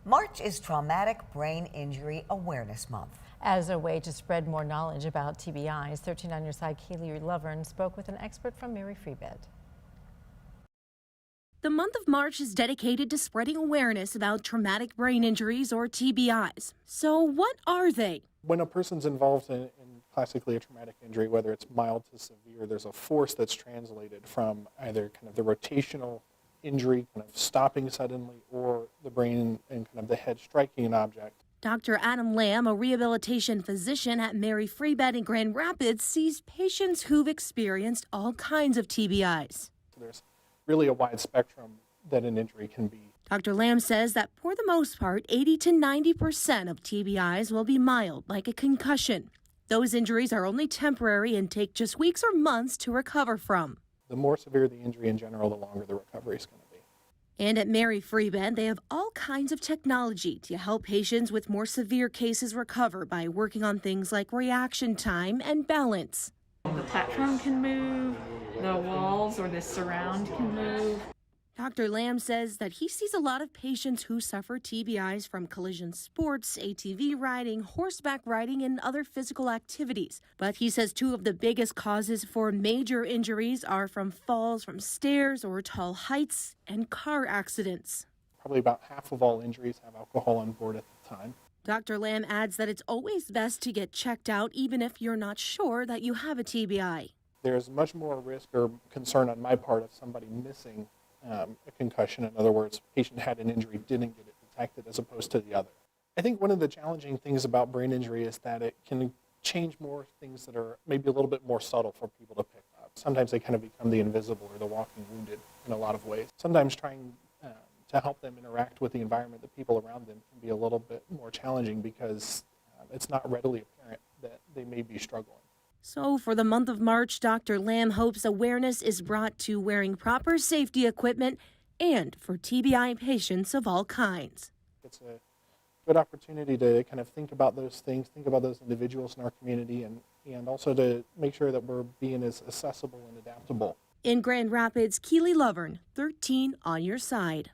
March is Traumatic Brain Injury Awareness Month. As a way to spread more knowledge about TBIs, 13 on your side Keely Lovern spoke with an expert from Mary Free Bed. The month of March is dedicated to spreading awareness about traumatic brain injuries or TBIs. So what are they? When a person's involved in classically a traumatic injury, whether it's mild to severe, there's a force that's translated from either kind of the rotational injury, kind of stopping suddenly, or the brain and kind of the head striking an object. Dr. Adam Lamb, a rehabilitation physician at Mary Free Bed in Grand Rapids, sees patients who've experienced all kinds of TBIs. So there's really a wide spectrum that an injury can be. Dr. Lamb says that for the most part, 80 to 90% of TBIs will be mild, like a concussion. Those injuries are only temporary and take just weeks or months to recover from. The more severe the injury in general, the longer the recovery is going to be. And at Mary Free Bed, they have all kinds of technology to help patients with more severe cases recover by working on things like reaction time and balance. The platform can move, the walls or the surround can move. Dr. Lamb says that he sees a lot of patients who suffer TBIs from collision sports, ATV riding, horseback riding, and other physical activities. But he says two of the biggest causes for major injuries are from falls from stairs or tall heights and car accidents. Probably about half of all injuries have alcohol on board at the time. Dr. Lamb adds that it's always best to get checked out even if you're not sure that you have a TBI. There's much more risk or concern on my part of somebody missing a concussion. In other words, patient had an injury, didn't get it detected, as opposed to the other. I think one of the challenging things about brain injury is that it can change more things that are maybe a little bit more subtle for people to pick up. Sometimes they kind of become the invisible or the walking wounded in a lot of ways. Sometimes trying to help them interact with the environment, the people around them, can be a little bit more challenging because it's not readily apparent that they may be struggling. So for the month of March, Dr. Lamb hopes awareness is brought to wearing proper safety equipment and for TBI patients of all kinds. It's a good opportunity to kind of think about those things, think about those individuals in our community, and also to make sure that we're being as accessible and adaptable. In Grand Rapids, Keely Lovern, 13 on your side.